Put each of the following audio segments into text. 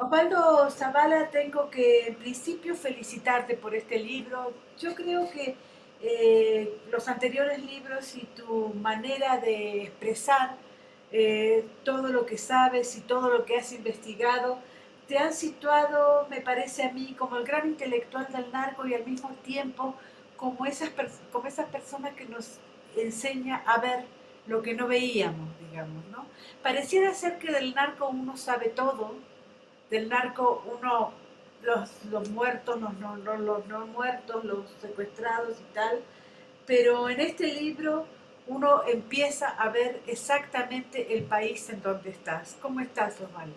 Osvaldo Zavala, tengo que en principio felicitarte por este libro. Yo creo que los anteriores libros y tu manera de expresar todo lo que sabes y todo lo que has investigado te han situado, me parece a mí, como el gran intelectual del narco y al mismo tiempo como esas personas que nos enseña a ver lo que no veíamos, digamos, ¿no? Pareciera ser que del narco uno sabe todo, del narco uno, los muertos, los no muertos, los secuestrados y tal, pero en este libro uno empieza a ver exactamente el país en donde estás. ¿Cómo estás, Osvaldo?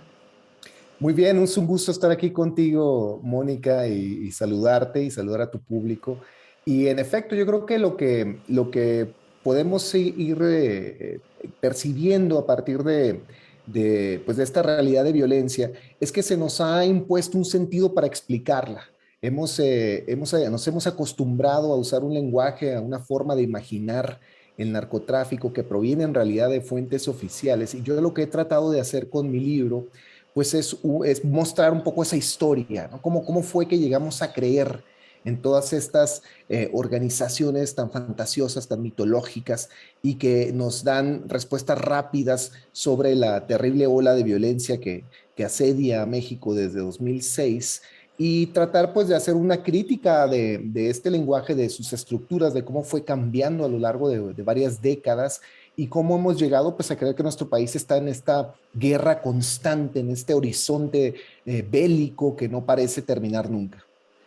Muy bien, es un gusto estar aquí contigo, Mónica, y saludarte y saludar a tu público. Y en efecto, yo creo que lo que podemos ir percibiendo a partir pues de esta realidad de violencia es que se nos ha impuesto un sentido para explicarla. Nos hemos acostumbrado a usar un lenguaje, a una forma de imaginar el narcotráfico que proviene en realidad de fuentes oficiales. Y yo lo que he tratado de hacer con mi libro pues es mostrar un poco esa historia, ¿no? ¿Cómo fue que llegamos a creer en todas estas organizaciones tan fantasiosas, tan mitológicas y que nos dan respuestas rápidas sobre la terrible ola de violencia que asedia a México desde 2006 y tratar pues de hacer una crítica de este lenguaje, de sus estructuras, de cómo fue cambiando a lo largo de varias décadas y cómo hemos llegado pues a creer que nuestro país está en esta guerra constante, en este horizonte bélico que no parece terminar nunca.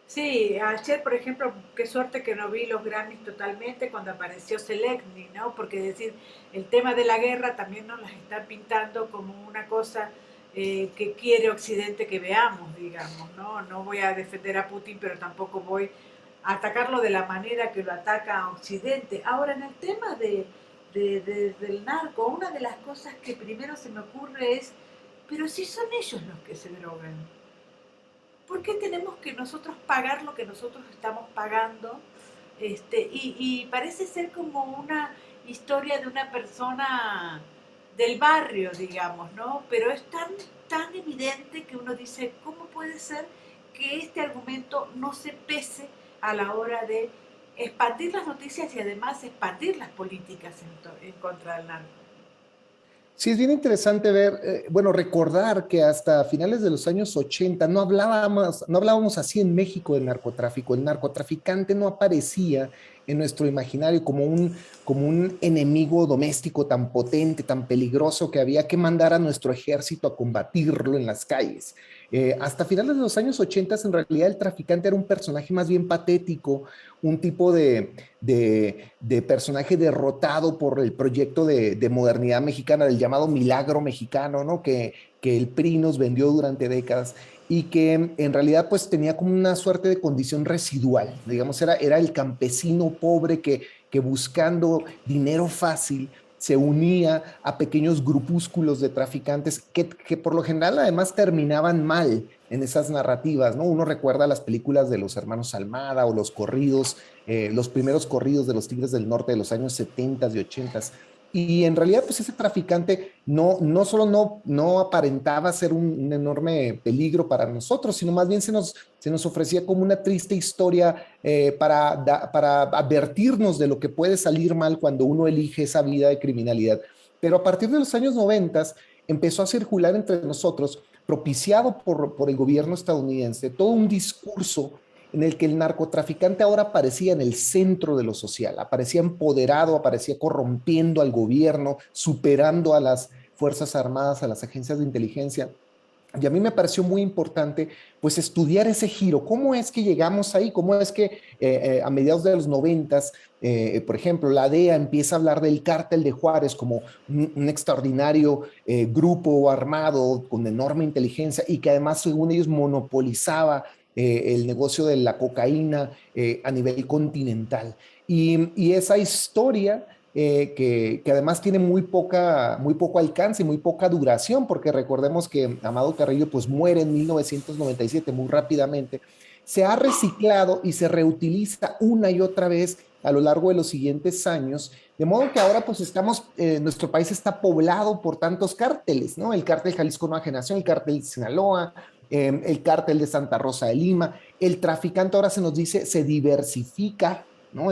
Sí, ayer, por ejemplo, qué suerte que no vi los Grammys totalmente cuando apareció Seleni, ¿no? Porque decir, el tema de la guerra también nos las está pintando como una cosa que quiere Occidente que veamos, digamos, ¿no? No voy a defender a Putin, pero tampoco voy a atacarlo de la manera que lo ataca a Occidente. Ahora, en el tema del narco, una de las cosas que primero se me ocurre es, pero si son ellos los que se drogan, ¿por qué tenemos que nosotros pagar lo que nosotros estamos pagando? Y parece ser como una historia de una persona del barrio, digamos, ¿no? Pero es tan evidente que uno dice, ¿cómo puede ser que este argumento no se pese a la hora de expandir las noticias y además expandir las políticas en contra del narco? Sí, es bien interesante ver, bueno, recordar que hasta finales de los años 80 no hablábamos así en México del narcotráfico. El narcotraficante no aparecía en nuestro imaginario como un enemigo doméstico tan potente, tan peligroso que había que mandar a nuestro ejército a combatirlo en las calles. Hasta finales de los años 80 en realidad el traficante era un personaje más bien patético, un tipo de personaje derrotado por el proyecto de modernidad mexicana, del llamado milagro mexicano, ¿no? Que el PRI nos vendió durante décadas y que en realidad pues tenía como una suerte de condición residual, digamos, era el campesino pobre que buscando dinero fácil se unía a pequeños grupúsculos de traficantes que por lo general además terminaban mal en esas narrativas, ¿no? Uno recuerda las películas de los hermanos Almada o los primeros corridos de los Tigres del Norte de los años 70 y 80. Y en realidad, pues ese traficante no solo no aparentaba ser un enorme peligro para nosotros, sino más bien se nos ofrecía como una triste historia para advertirnos de lo que puede salir mal cuando uno elige esa vida de criminalidad. Pero a partir de los años 90 empezó a circular entre nosotros, propiciado por el gobierno estadounidense, todo un discurso en el que el narcotraficante ahora aparecía en el centro de lo social, aparecía empoderado, aparecía corrompiendo al gobierno, superando a las Fuerzas Armadas, a las agencias de inteligencia. Y a mí me pareció muy importante pues estudiar ese giro, cómo es que llegamos ahí, cómo es que a mediados de los noventas, por ejemplo, la DEA empieza a hablar del cártel de Juárez como un extraordinario grupo armado con enorme inteligencia y que además según ellos monopolizaba el negocio de la cocaína a nivel continental. Y esa historia que además tiene muy poco alcance y muy poca duración, porque recordemos que Amado Carrillo pues muere en 1997 muy rápidamente, se ha reciclado y se reutiliza una y otra vez a lo largo de los siguientes años, de modo que ahora pues nuestro país está poblado por tantos cárteles, ¿no? El cártel Jalisco Nueva Generación, el cártel de Sinaloa, el cártel de Santa Rosa de Lima, el traficante ahora se nos dice se diversifica, ¿no?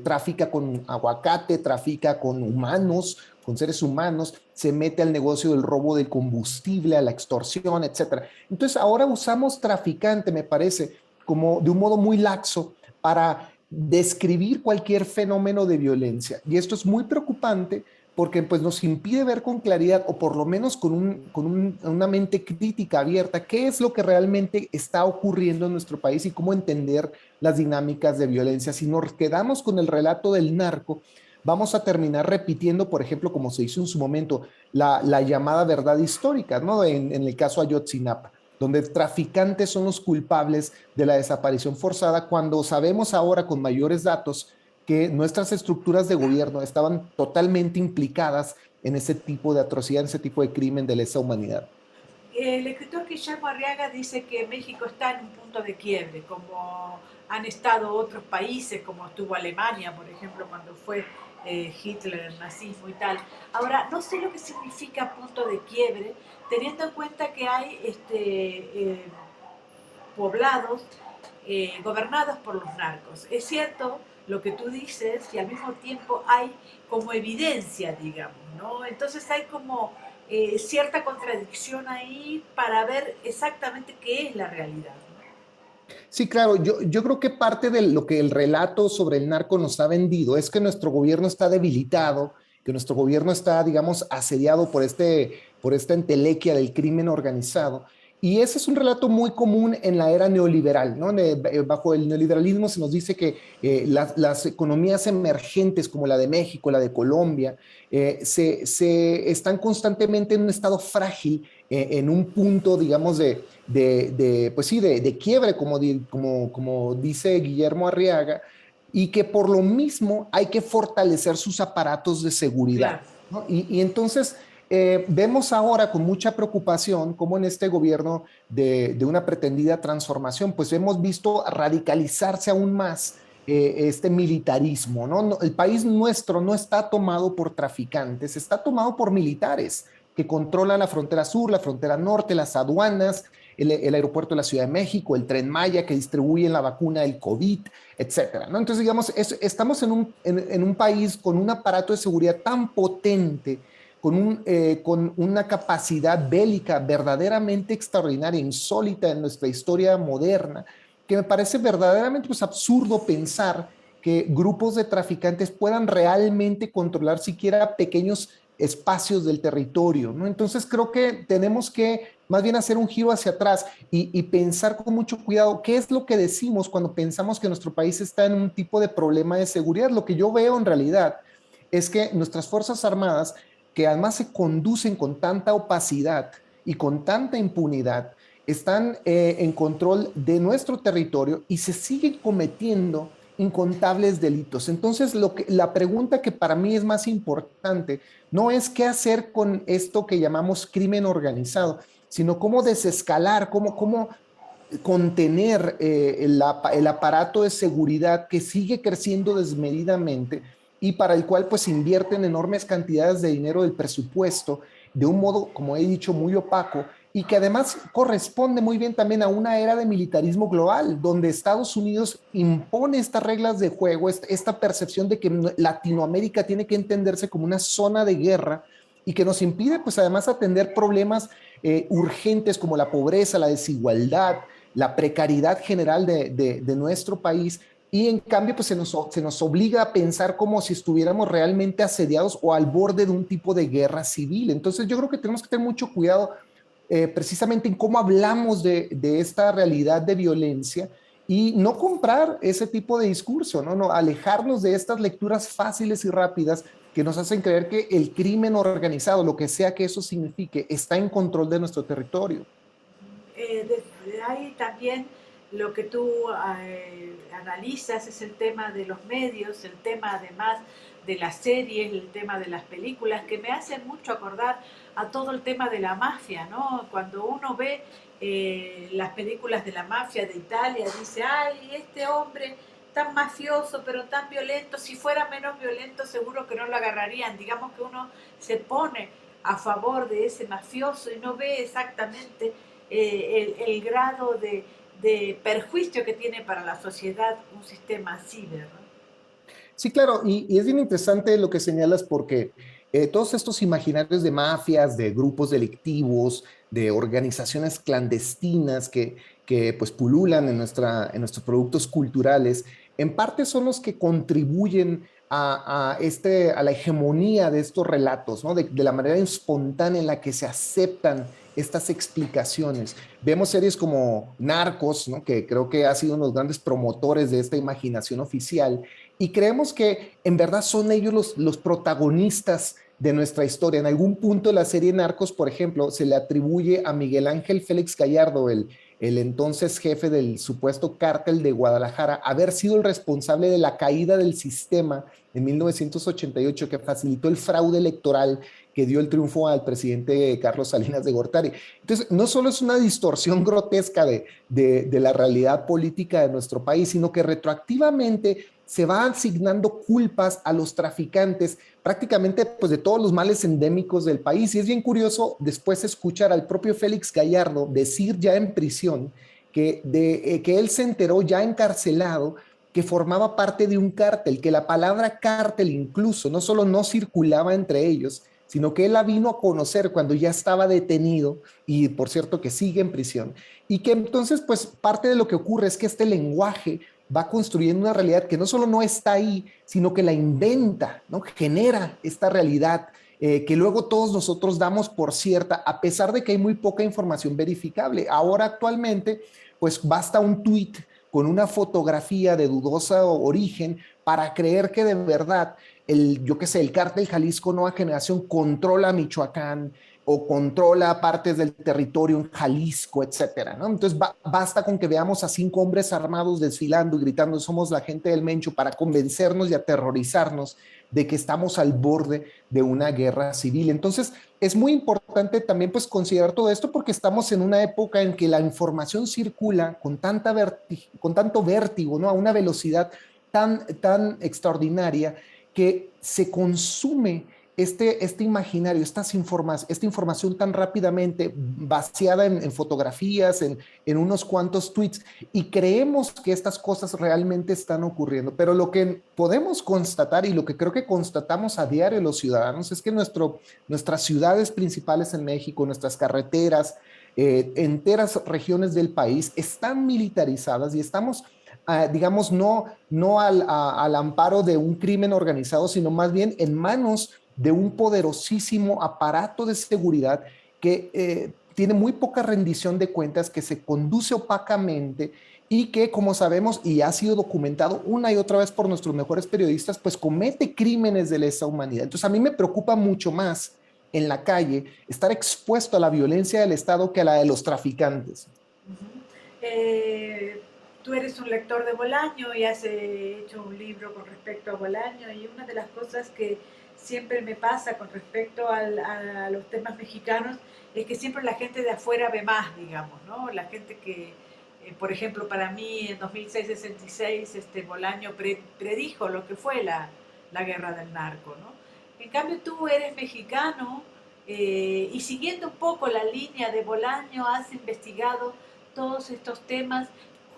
Trafica con aguacate, trafica con humanos, con seres humanos, se mete al negocio del robo del combustible, a la extorsión, etcétera. Entonces ahora usamos traficante, me parece, como de un modo muy laxo para describir cualquier fenómeno de violencia. Y esto es muy preocupante porque pues, nos impide ver con claridad o por lo menos una mente crítica abierta qué es lo que realmente está ocurriendo en nuestro país y cómo entender las dinámicas de violencia. Si nos quedamos con el relato del narco, vamos a terminar repitiendo, por ejemplo, como se hizo en su momento, la llamada verdad histórica, ¿no? En el caso Ayotzinapa, donde traficantes son los culpables de la desaparición forzada, cuando sabemos ahora con mayores datos que nuestras estructuras de gobierno estaban totalmente implicadas en ese tipo de atrocidad, en ese tipo de crimen de lesa humanidad. El escritor Guillermo Arriaga dice que México está en un punto de quiebre, como han estado otros países, como estuvo Alemania, por ejemplo, cuando fue Hitler, el nazismo y tal. Ahora, no sé lo que significa punto de quiebre, teniendo en cuenta que hay poblados gobernados por los narcos. Es cierto lo que tú dices y al mismo tiempo hay como evidencia, digamos, ¿no? Entonces hay como cierta contradicción ahí para ver exactamente qué es la realidad, ¿no? Sí, claro, yo creo que parte de lo que el relato sobre el narco nos ha vendido es que nuestro gobierno está debilitado, que nuestro gobierno está, digamos, asediado por esta entelequia del crimen organizado. Y ese es un relato muy común en la era neoliberal, ¿no? Bajo el neoliberalismo se nos dice que las economías emergentes como la de México, la de Colombia, se están constantemente en un estado frágil, en un punto, digamos, pues sí, de quiebre, como dice Guillermo Arriaga, y que por lo mismo hay que fortalecer sus aparatos de seguridad, Claro. ¿no? Y entonces vemos ahora con mucha preocupación cómo en este gobierno de una pretendida transformación, pues hemos visto radicalizarse aún más este militarismo, ¿no? El país nuestro no está tomado por traficantes, está tomado por militares que controlan la frontera sur, la frontera norte, las aduanas, el aeropuerto de la Ciudad de México, el Tren Maya que distribuyen la vacuna del COVID, etcétera, ¿no? Entonces, digamos, estamos en un país con un aparato de seguridad tan potente, con una capacidad bélica verdaderamente extraordinaria, insólita en nuestra historia moderna, que me parece verdaderamente pues, absurdo pensar que grupos de traficantes puedan realmente controlar siquiera pequeños espacios del territorio, ¿no? Entonces creo que tenemos que más bien hacer un giro hacia atrás y pensar con mucho cuidado qué es lo que decimos cuando pensamos que nuestro país está en un tipo de problema de seguridad. Lo que yo veo en realidad es que nuestras Fuerzas Armadas, que además se conducen con tanta opacidad y con tanta impunidad, están en control de nuestro territorio y se siguen cometiendo incontables delitos. Entonces, la pregunta que para mí es más importante no es qué hacer con esto que llamamos crimen organizado, sino cómo desescalar, cómo contener el aparato de seguridad que sigue creciendo desmedidamente y para el cual pues invierten enormes cantidades de dinero del presupuesto de un modo, como he dicho, muy opaco y que además corresponde muy bien también a una era de militarismo global, donde Estados Unidos impone estas reglas de juego, esta percepción de que Latinoamérica tiene que entenderse como una zona de guerra y que nos impide pues además atender problemas urgentes como la pobreza, la desigualdad, la precariedad general de nuestro país y en cambio pues se nos obliga a pensar como si estuviéramos realmente asediados o al borde de un tipo de guerra civil. Entonces yo creo que tenemos que tener mucho cuidado precisamente en cómo hablamos de esta realidad de violencia y no comprar ese tipo de discurso, ¿no? No, alejarnos de estas lecturas fáciles y rápidas que nos hacen creer que el crimen organizado, lo que sea que eso signifique, está en control de nuestro territorio. Desde ahí también lo que tú analizas es el tema de los medios, el tema además de las series, el tema de las películas, que me hacen mucho acordar a todo el tema de la mafia, ¿no? Cuando uno ve las películas de la mafia de Italia, dice, ay, este hombre tan mafioso, pero tan violento, si fuera menos violento seguro que no lo agarrarían. Digamos que uno se pone a favor de ese mafioso y no ve exactamente el grado de perjuicio que tiene para la sociedad un sistema así, ¿verdad? Sí, claro, y es bien interesante lo que señalas porque todos estos imaginarios de mafias, de grupos delictivos, de organizaciones clandestinas que pues pululan en nuestros productos culturales, en parte son los que contribuyen a la hegemonía de estos relatos, ¿no? De la manera espontánea en la que se aceptan estas explicaciones. Vemos series como Narcos, ¿no? Que creo que ha sido uno de los grandes promotores de esta imaginación oficial y creemos que en verdad son ellos los protagonistas de nuestra historia. En algún punto de la serie Narcos, por ejemplo, se le atribuye a Miguel Ángel Félix Gallardo, el entonces jefe del supuesto cártel de Guadalajara, haber sido el responsable de la caída del sistema en 1988 que facilitó el fraude electoral que dio el triunfo al presidente Carlos Salinas de Gortari. Entonces, no solo es una distorsión grotesca de la realidad política de nuestro país, sino que retroactivamente se va asignando culpas a los traficantes prácticamente pues, de todos los males endémicos del país. Y es bien curioso después escuchar al propio Félix Gallardo decir ya en prisión que él se enteró ya encarcelado que formaba parte de un cártel, que la palabra cártel incluso no solo no circulaba entre ellos, sino que él la vino a conocer cuando ya estaba detenido y por cierto que sigue en prisión, y que entonces pues parte de lo que ocurre es que este lenguaje va construyendo una realidad que no solo no está ahí, sino que la inventa, ¿no? Genera esta realidad que luego todos nosotros damos por cierta, a pesar de que hay muy poca información verificable. Ahora actualmente, pues basta un tuit con una fotografía de dudosa origen para creer que de verdad yo qué sé, el cártel Jalisco Nueva Generación controla Michoacán o controla partes del territorio en Jalisco, etcétera, ¿no? Entonces basta con que veamos a 5 hombres armados desfilando y gritando somos la gente del Mencho para convencernos y aterrorizarnos de que estamos al borde de una guerra civil. Entonces es muy importante también pues considerar todo esto porque estamos en una época en que la información circula con tanto vértigo, ¿no? A una velocidad tan extraordinaria que se consume este imaginario, esta información tan rápidamente vaciada en fotografías, unos cuantos tweets, y creemos que estas cosas realmente están ocurriendo. Pero lo que podemos constatar y lo que creo que constatamos a diario los ciudadanos es que nuestras ciudades principales en México, nuestras carreteras, enteras regiones del país están militarizadas y estamos digamos, no al amparo de un crimen organizado, sino más bien en manos de un poderosísimo aparato de seguridad que tiene muy poca rendición de cuentas, que se conduce opacamente y que, como sabemos, y ha sido documentado una y otra vez por nuestros mejores periodistas, pues comete crímenes de lesa humanidad. Entonces, a mí me preocupa mucho más en la calle estar expuesto a la violencia del Estado que a la de los traficantes. Uh-huh. Tú eres un lector de Bolaño y has hecho un libro con respecto a Bolaño y una de las cosas que siempre me pasa con respecto a los temas mexicanos es que siempre la gente de afuera ve más, digamos, ¿no? La gente que, por ejemplo, para mí en 2006-66 Bolaño predijo lo que fue la guerra del narco, ¿no? En cambio tú eres mexicano y siguiendo un poco la línea de Bolaño has investigado todos estos temas.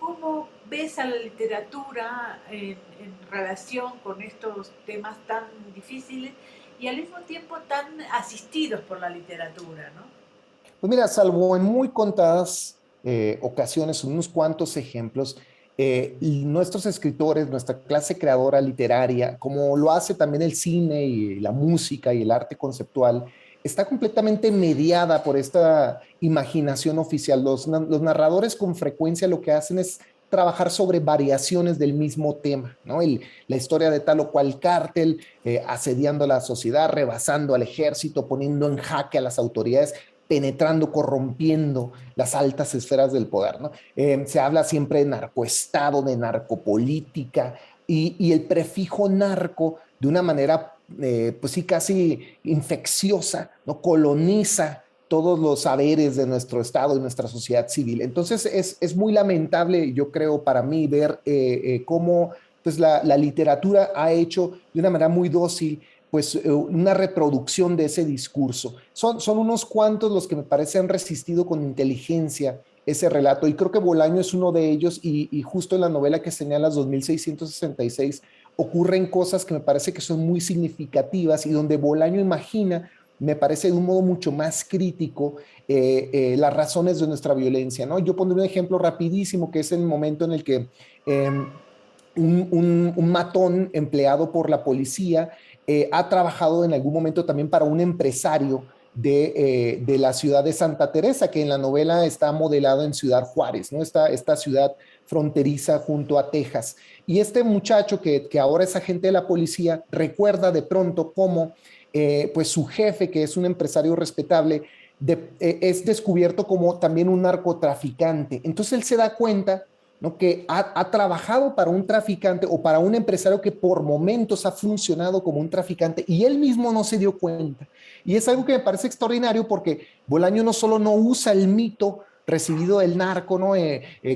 ¿Cómo ves a la literatura en relación con estos temas tan difíciles y al mismo tiempo tan asistidos por la literatura, ¿no? Pues mira, salvo en muy contadas ocasiones, unos cuantos ejemplos, y nuestros escritores, nuestra clase creadora literaria, como lo hace también el cine y la música y el arte conceptual, está completamente mediada por esta imaginación oficial. Los narradores con frecuencia lo que hacen es trabajar sobre variaciones del mismo tema, ¿no? La historia de tal o cual cártel, asediando a la sociedad, rebasando al ejército, poniendo en jaque a las autoridades, penetrando, corrompiendo las altas esferas del poder, ¿no? Se habla siempre de narcoestado, de narcopolítica, y el prefijo narco, de una manera, pues sí, casi infecciosa, ¿no? Coloniza todos los saberes de nuestro Estado y nuestra sociedad civil. Entonces es muy lamentable, yo creo, para mí, ver cómo pues, la literatura ha hecho de una manera muy dócil pues una reproducción de ese discurso. Son unos cuantos los que me parece han resistido con inteligencia ese relato, y creo que Bolaño es uno de ellos, y justo en la novela que señalas, 2666, ocurren cosas que me parece que son muy significativas y donde Bolaño imagina, me parece de un modo mucho más crítico, las razones de nuestra violencia, ¿no? Yo pondré un ejemplo rapidísimo, que es el momento en el que un matón empleado por la policía ha trabajado en algún momento también para un empresario de la ciudad de Santa Teresa, que en la novela está modelado en Ciudad Juárez, ¿no? Esta ciudad fronteriza junto a Texas. Y este muchacho que ahora es agente de la policía recuerda de pronto cómo pues su jefe, que es un empresario respetable, es descubierto como también un narcotraficante. Entonces él se da cuenta, ¿no?, que ha trabajado para un traficante o para un empresario que por momentos ha funcionado como un traficante y él mismo no se dio cuenta. Y es algo que me parece extraordinario porque Bolaño no solo no usa el mito recibido del narco, ¿no?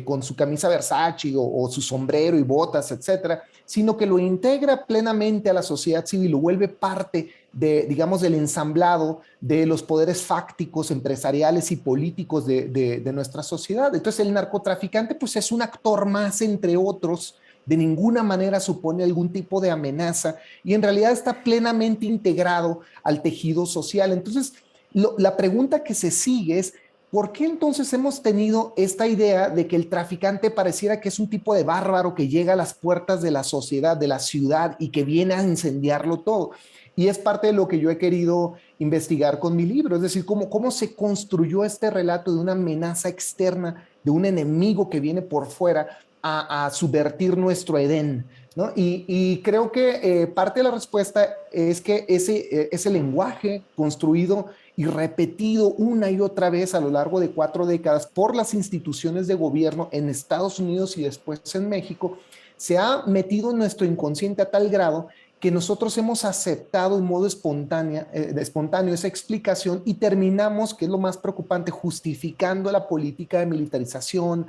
Con su camisa Versace o su sombrero y botas, etcétera, sino que lo integra plenamente a la sociedad civil, lo vuelve parte de, digamos, del ensamblado de los poderes fácticos, empresariales y políticos de nuestra sociedad. Entonces el narcotraficante pues es un actor más entre otros, de ninguna manera supone algún tipo de amenaza y en realidad está plenamente integrado al tejido social. Entonces, la pregunta que se sigue es, ¿por qué entonces hemos tenido esta idea de que el traficante pareciera que es un tipo de bárbaro que llega a las puertas de la sociedad, de la ciudad y que viene a incendiarlo todo? Y es parte de lo que yo he querido investigar con mi libro, es decir, cómo se construyó este relato de una amenaza externa, de un enemigo que viene por fuera a subvertir nuestro Edén, ¿no? Y creo que parte de la respuesta es que ese lenguaje construido y repetido una y otra vez a lo largo de 4 décadas por las instituciones de gobierno en Estados Unidos y después en México, se ha metido en nuestro inconsciente a tal grado que nosotros hemos aceptado en modo espontáneo esa explicación y terminamos, que es lo más preocupante, justificando la política de militarización,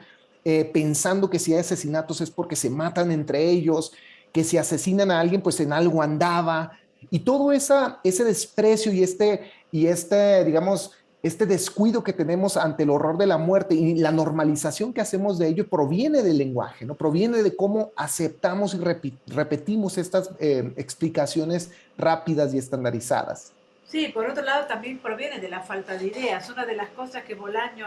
pensando que si hay asesinatos es porque se matan entre ellos, que si asesinan a alguien pues en algo andaba, y todo ese desprecio digamos, este descuido que tenemos ante el horror de la muerte y la normalización que hacemos de ello proviene del lenguaje, ¿no? Proviene de cómo aceptamos y repetimos estas explicaciones rápidas y estandarizadas. Sí, por otro lado también proviene de la falta de ideas. Una de las cosas que Bolaño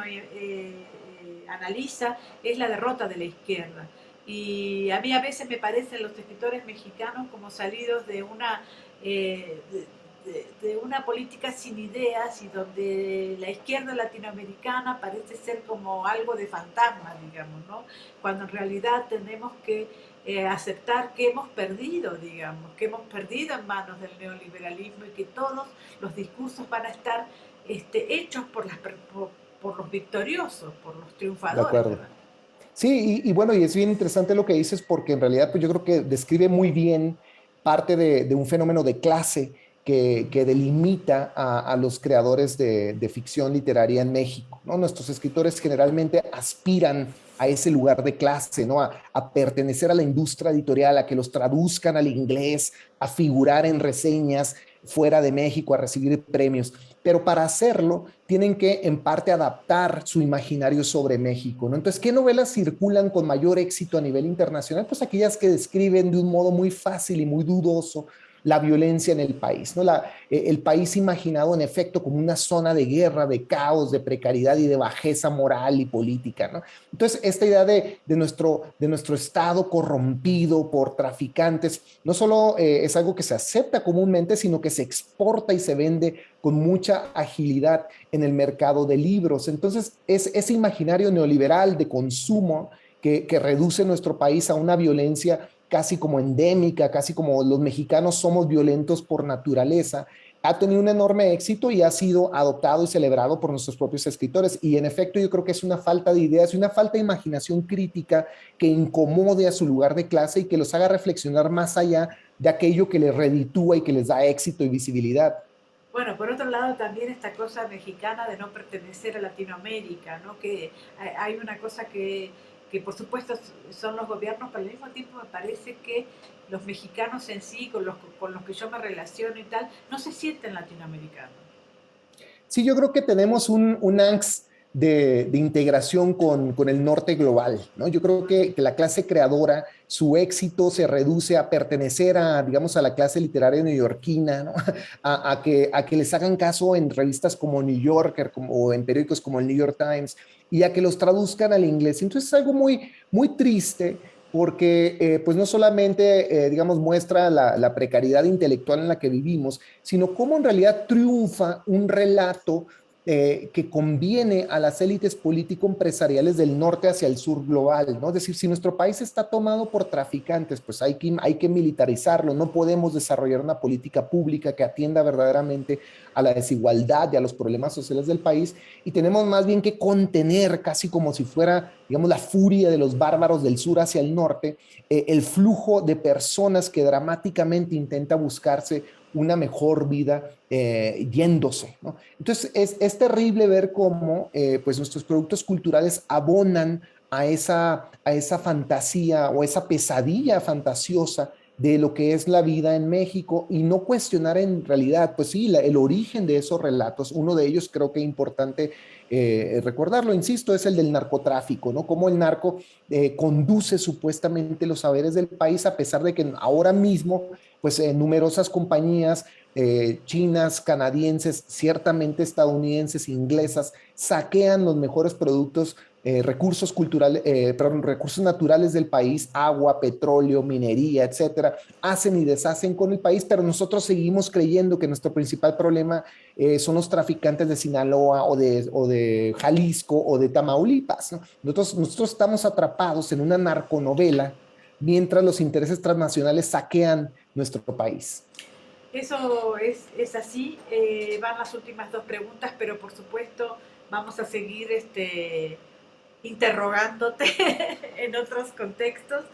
analiza es la derrota de la izquierda. Y a mí a veces me parecen los escritores mexicanos como salidos de de una política sin ideas y donde la izquierda latinoamericana parece ser como algo de fantasma, digamos, ¿no? Cuando en realidad tenemos que aceptar que hemos perdido, digamos, que hemos perdido en manos del neoliberalismo y que todos los discursos van a estar hechos por los victoriosos, por los De triunfadores, acuerdo. ¿verdad? Sí, y bueno, y es bien interesante lo que dices porque en realidad pues yo creo que describe muy bien parte de un fenómeno de clase que delimita a los creadores de ficción literaria en México, ¿no? Nuestros escritores generalmente aspiran a ese lugar de clase, ¿no? A pertenecer a la industria editorial, a que los traduzcan al inglés, a figurar en reseñas fuera de México, a recibir premios, pero para hacerlo tienen que en parte adaptar su imaginario sobre México, ¿no? Entonces, ¿qué novelas circulan con mayor éxito a nivel internacional? Pues aquellas que describen de un modo muy fácil y muy dudoso la violencia en el país, ¿no? El país imaginado en efecto como una zona de guerra, de caos, de precariedad y de bajeza moral y política, ¿no? Entonces, esta idea de nuestro Estado corrompido por traficantes, no solo es algo que se acepta comúnmente, sino que se exporta y se vende con mucha agilidad en el mercado de libros. Entonces, es ese imaginario neoliberal de consumo que reduce nuestro país a una violencia casi como endémica, casi como los mexicanos somos violentos por naturaleza, ha tenido un enorme éxito y ha sido adoptado y celebrado por nuestros propios escritores. Y en efecto, yo creo que es una falta de ideas y una falta de imaginación crítica que incomode a su lugar de clase y que los haga reflexionar más allá de aquello que les reditúa y que les da éxito y visibilidad. Bueno, por otro lado también esta cosa mexicana de no pertenecer a Latinoamérica, ¿no? Que hay una cosa que por supuesto son los gobiernos, pero al mismo tiempo me parece que los mexicanos en sí, con los que yo me relaciono y tal, no se sienten latinoamericanos. Sí, yo creo que tenemos un angst de integración con el norte global, ¿no? Yo creo que la clase creadora, su éxito se reduce a pertenecer a, digamos, a la clase literaria neoyorquina, ¿no? A que les hagan caso en revistas como New Yorker o en periódicos como el New York Times y a que los traduzcan al inglés. Entonces es algo muy triste porque pues no solamente, digamos, muestra la precariedad intelectual en la que vivimos, sino cómo en realidad triunfa un relato que conviene a las élites político-empresariales del norte hacia el sur global, ¿no? Es decir, si nuestro país está tomado por traficantes, pues hay que militarizarlo, no podemos desarrollar una política pública que atienda verdaderamente a la desigualdad y a los problemas sociales del país, y tenemos más bien que contener, casi como si fuera, digamos, la furia de los bárbaros del sur hacia el norte, el flujo de personas que dramáticamente intenta buscarse una mejor vida yéndose, ¿no? Entonces es terrible ver cómo pues nuestros productos culturales abonan a esa fantasía o esa pesadilla fantasiosa de lo que es la vida en México y no cuestionar en realidad, pues sí, el origen de esos relatos. Uno de ellos creo que es importante recordarlo, insisto, es el del narcotráfico, ¿no? Cómo el narco conduce supuestamente los saberes del país a pesar de que ahora mismo pues numerosas compañías chinas, canadienses, ciertamente estadounidenses, inglesas, saquean los mejores productos, recursos culturales, perdón, recursos naturales del país, agua, petróleo, minería, etcétera, hacen y deshacen con el país, pero nosotros seguimos creyendo que nuestro principal problema son los traficantes de Sinaloa o de Jalisco o de Tamaulipas, ¿no? Nosotros estamos atrapados en una narconovela mientras los intereses transnacionales saquean nuestro país. Eso es así. Van las últimas dos preguntas, pero por supuesto vamos a seguir interrogándote en otros contextos.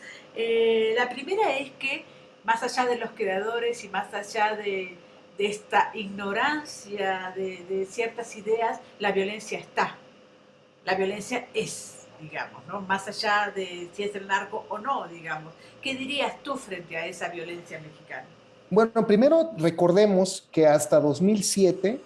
La primera es que más allá de los creadores y más allá de esta ignorancia de ciertas ideas, la violencia está. La violencia es, digamos, ¿no? Más allá de si es el narco o no, digamos. ¿Qué dirías tú frente a esa violencia mexicana? Bueno, primero recordemos que hasta 2007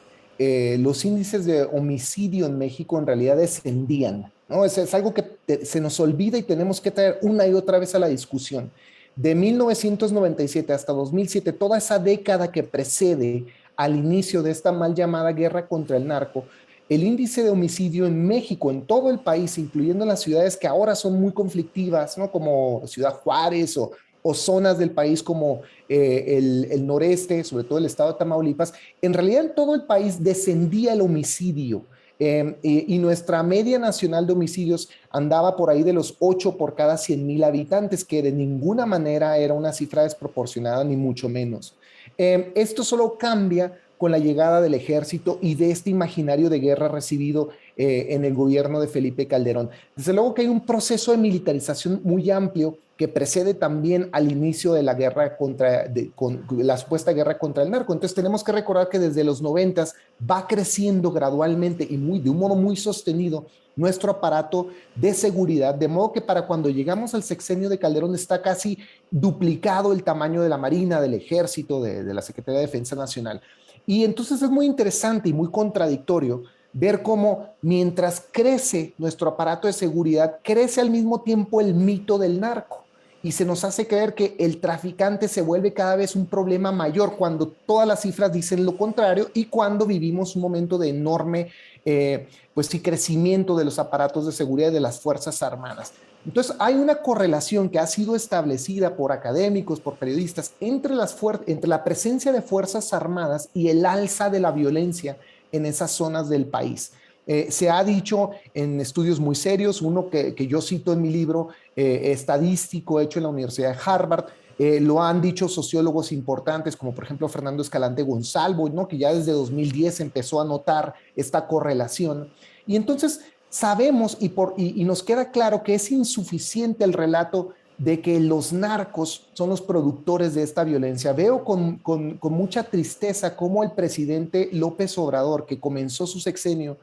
los índices de homicidio en México en realidad descendían, ¿no? Es algo que se nos olvida y tenemos que traer una y otra vez a la discusión. De 1997 hasta 2007, toda esa década que precede al inicio de esta mal llamada guerra contra el narco, el índice de homicidio en México, en todo el país, incluyendo en las ciudades que ahora son muy conflictivas, ¿no? Como Ciudad Juárez o zonas del país como el noreste, sobre todo el estado de Tamaulipas, en realidad en todo el país descendía el homicidio. Y nuestra media nacional de homicidios andaba por ahí de los 8 por cada 100,000 habitantes, que de ninguna manera era una cifra desproporcionada, ni mucho menos. Esto solo cambia con la llegada del ejército y de este imaginario de guerra recibido en el gobierno de Felipe Calderón. Desde luego que hay un proceso de militarización muy amplio que precede también al inicio de la guerra con la supuesta guerra contra el narco. Entonces tenemos que recordar que desde los 90 va creciendo gradualmente y de un modo muy sostenido nuestro aparato de seguridad, de modo que para cuando llegamos al sexenio de Calderón está casi duplicado el tamaño de la Marina, del Ejército, de la Secretaría de Defensa Nacional. Y entonces es muy interesante y muy contradictorio ver cómo mientras crece nuestro aparato de seguridad, crece al mismo tiempo el mito del narco. Y se nos hace creer que el traficante se vuelve cada vez un problema mayor cuando todas las cifras dicen lo contrario y cuando vivimos un momento de enorme, pues sí, crecimiento de los aparatos de seguridad y de las Fuerzas Armadas. Entonces, hay una correlación que ha sido establecida por académicos, por periodistas, entre la presencia de Fuerzas Armadas y el alza de la violencia en esas zonas del país. Se ha dicho en estudios muy serios, uno que yo cito en mi libro estadístico hecho en la Universidad de Harvard, lo han dicho sociólogos importantes como por ejemplo Fernando Escalante Gonzalvo, ¿no? Que ya desde 2010 empezó a notar esta correlación. Y entonces sabemos y nos queda claro que es insuficiente el relato de que los narcos son los productores de esta violencia. Veo con mucha tristeza cómo el presidente López Obrador, que comenzó su sexenio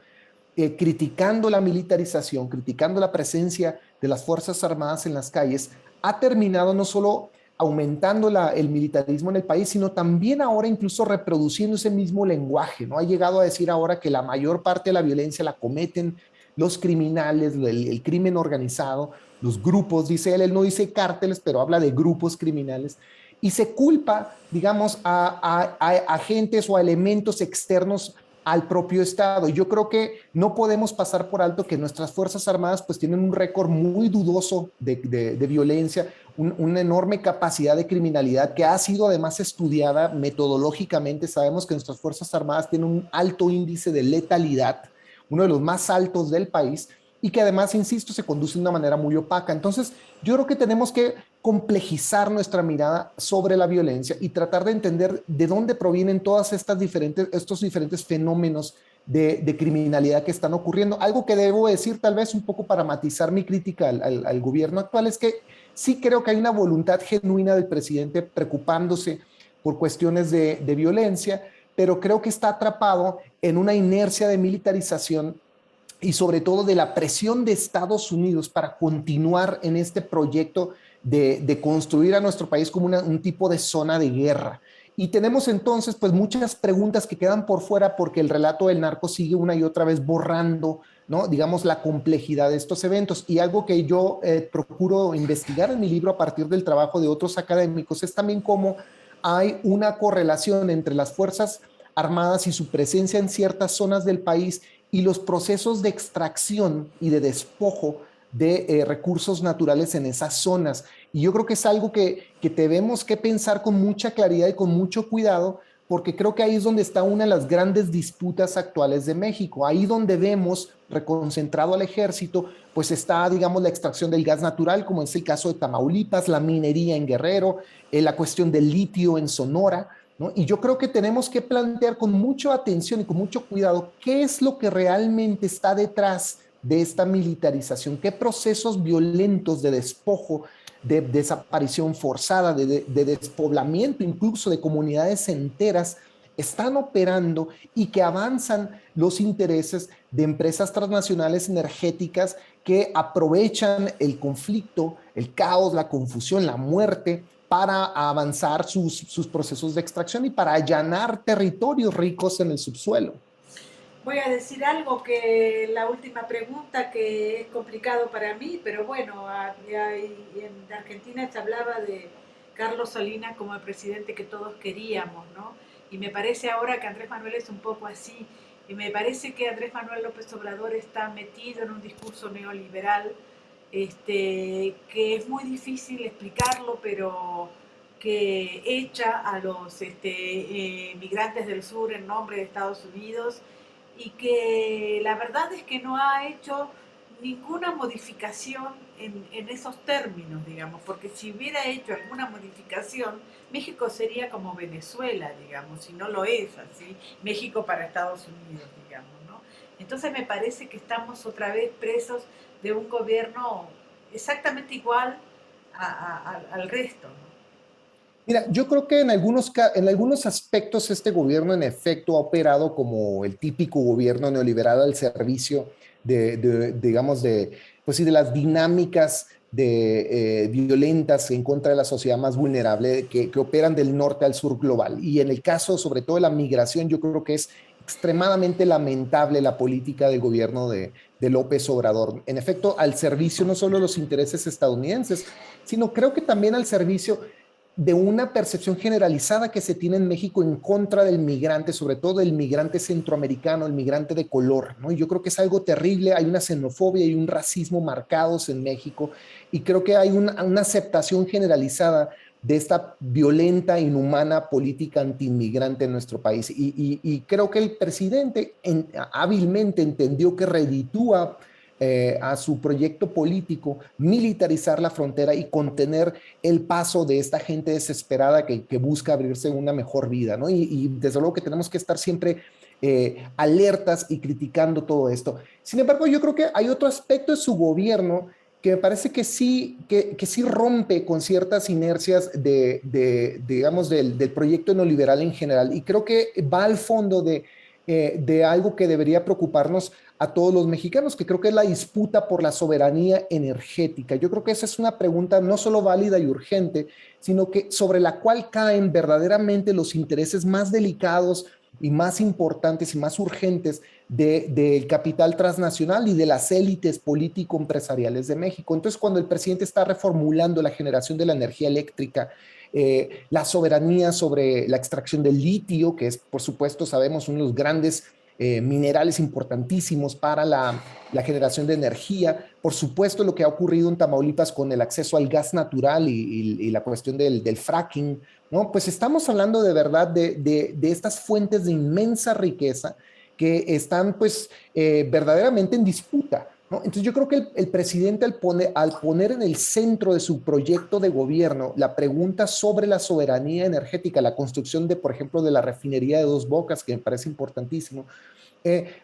criticando la militarización, criticando la presencia de las Fuerzas Armadas en las calles, ha terminado no solo aumentando el militarismo en el país, sino también ahora incluso reproduciendo ese mismo lenguaje, ¿no? Ha llegado a decir ahora que la mayor parte de la violencia la cometen los criminales, el crimen organizado, los grupos, dice él no dice cárteles, pero habla de grupos criminales, y se culpa, digamos, a agentes o a elementos externos al propio Estado. Y yo creo que no podemos pasar por alto que nuestras Fuerzas Armadas pues tienen un récord muy dudoso de violencia, una enorme capacidad de criminalidad que ha sido además estudiada metodológicamente. Sabemos que nuestras Fuerzas Armadas tienen un alto índice de letalidad, uno de los más altos del país, y que además, insisto, se conduce de una manera muy opaca. Entonces, yo creo que tenemos que complejizar nuestra mirada sobre la violencia y tratar de entender de dónde provienen todas estos diferentes fenómenos de criminalidad que están ocurriendo. Algo que debo decir, tal vez un poco para matizar mi crítica al gobierno actual, es que sí creo que hay una voluntad genuina del presidente preocupándose por cuestiones de violencia, pero creo que está atrapado en una inercia de militarización y sobre todo de la presión de Estados Unidos para continuar en este proyecto de construir a nuestro país como un tipo de zona de guerra. Y tenemos entonces pues muchas preguntas que quedan por fuera porque el relato del narco sigue una y otra vez borrando, ¿no? Digamos, la complejidad de estos eventos. Y algo que yo procuro investigar en mi libro a partir del trabajo de otros académicos es también cómo hay una correlación entre las fuerzas armadas y su presencia en ciertas zonas del país y los procesos de extracción y de despojo de recursos naturales en esas zonas. Y yo creo que es algo que tenemos que pensar con mucha claridad y con mucho cuidado, porque creo que ahí es donde está una de las grandes disputas actuales de México. Ahí donde vemos reconcentrado al ejército, pues está, digamos, la extracción del gas natural, como es el caso de Tamaulipas, la minería en Guerrero, la cuestión del litio en Sonora, ¿no? Y yo creo que tenemos que plantear con mucha atención y con mucho cuidado qué es lo que realmente está detrás de esta militarización, qué procesos violentos de despojo, de desaparición forzada, de despoblamiento incluso de comunidades enteras están operando y que avanzan los intereses de empresas transnacionales energéticas que aprovechan el conflicto, el caos, la confusión, la muerte para avanzar sus procesos de extracción y para allanar territorios ricos en el subsuelo. Voy a decir algo que la última pregunta que es complicado para mí, pero bueno, en Argentina se hablaba de Carlos Salinas como el presidente que todos queríamos, ¿no? Y me parece ahora que Andrés Manuel es un poco así, y me parece que Andrés Manuel López Obrador está metido en un discurso neoliberal, que es muy difícil explicarlo, pero que echa a los migrantes del sur en nombre de Estados Unidos y que la verdad es que no ha hecho ninguna modificación en esos términos, digamos, porque si hubiera hecho alguna modificación, México sería como Venezuela, digamos, y no lo es así, México para Estados Unidos, digamos, ¿no? Entonces me parece que estamos otra vez presos de un gobierno exactamente igual al resto, ¿no? Mira, yo creo que en algunos aspectos este gobierno en efecto ha operado como el típico gobierno neoliberal al servicio digamos, pues sí, de las dinámicas violentas en contra de la sociedad más vulnerable que operan del norte al sur global. Y en el caso, sobre todo de la migración, yo creo que es extremadamente lamentable la política del gobierno de López Obrador. En efecto, al servicio no solo de los intereses estadounidenses, sino creo que también al servicio de una percepción generalizada que se tiene en México en contra del migrante, sobre todo del migrante centroamericano, el migrante de color, ¿no? Y yo creo que es algo terrible, hay una xenofobia y un racismo marcados en México, y creo que hay una aceptación generalizada de esta violenta, inhumana política antiinmigrante en nuestro país. Y creo que el presidente hábilmente entendió que reditúa a su proyecto político militarizar la frontera y contener el paso de esta gente desesperada que busca abrirse una mejor vida, ¿no? Y desde luego que tenemos que estar siempre alertas y criticando todo esto. Sin embargo, yo creo que hay otro aspecto de su gobierno que me parece que sí rompe con ciertas inercias digamos, del proyecto neoliberal en general. Y creo que va al fondo de algo que debería preocuparnos a todos los mexicanos, que creo que es la disputa por la soberanía energética. Yo creo que esa es una pregunta no solo válida y urgente, sino que sobre la cual caen verdaderamente los intereses más delicados y más importantes y más urgentes del capital transnacional y de las élites político-empresariales de México. Entonces, cuando el presidente está reformulando la generación de la energía eléctrica, la soberanía sobre la extracción del litio, que es, por supuesto, sabemos, uno de los grandes minerales importantísimos para la generación de energía. Por supuesto, lo que ha ocurrido en Tamaulipas con el acceso al gas natural y la cuestión del fracking, ¿no? Pues estamos hablando de verdad de estas fuentes de inmensa riqueza que están pues verdaderamente en disputa, ¿no? Entonces yo creo que el presidente al poner en el centro de su proyecto de gobierno la pregunta sobre la soberanía energética, la construcción de, por ejemplo, de la refinería de Dos Bocas, que me parece importantísimo,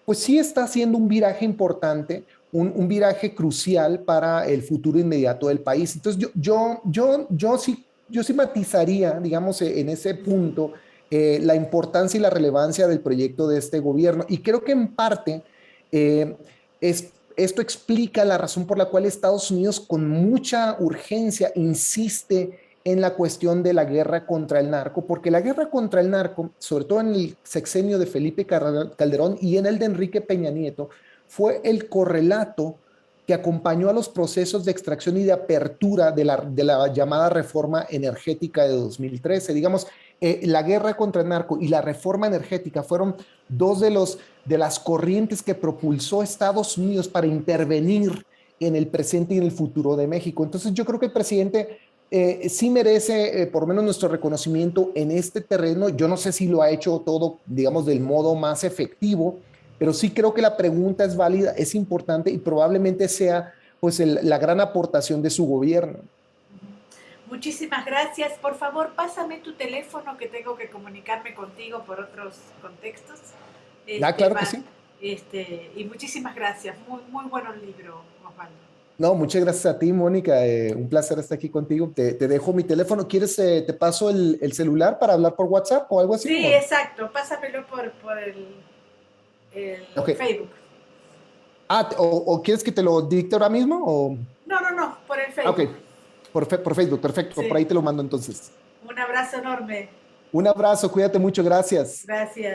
pues sí está haciendo un viraje importante, un viraje crucial para el futuro inmediato del país. Entonces yo sí matizaría, digamos, en ese punto, la importancia y la relevancia del proyecto de este gobierno. Y creo que en parte eh, esto explica la razón por la cual Estados Unidos con mucha urgencia insiste en la cuestión de la guerra contra el narco, porque la guerra contra el narco, sobre todo en el sexenio de Felipe Calderón y en el de Enrique Peña Nieto, fue el correlato que acompañó a los procesos de extracción y de apertura de la llamada reforma energética de 2013. Digamos, la guerra contra el narco y la reforma energética fueron dos de las corrientes que propulsó a Estados Unidos para intervenir en el presente y en el futuro de México. Entonces yo creo que el presidente sí merece por lo menos nuestro reconocimiento en este terreno. Yo no sé si lo ha hecho todo, digamos, del modo más efectivo, pero sí creo que la pregunta es válida, es importante y probablemente sea pues la gran aportación de su gobierno. Muchísimas gracias. Por favor, pásame tu teléfono que tengo que comunicarme contigo por otros contextos. Claro que sí. Y muchísimas gracias. Muy, muy bueno el libro, Osvaldo. No, muchas gracias a ti, Mónica. Un placer estar aquí contigo. Te dejo mi teléfono. ¿Quieres, te paso el celular para hablar por WhatsApp o algo así? Sí, ¿O? exacto. Pásamelo por el Ok. Facebook. O quieres que te lo dicte ahora mismo? O... No, no, no, por el Ok, Facebook. por Facebook, perfecto. Por Sí. ahí te lo mando entonces. Un abrazo enorme. Un abrazo, cuídate mucho, gracias. Gracias.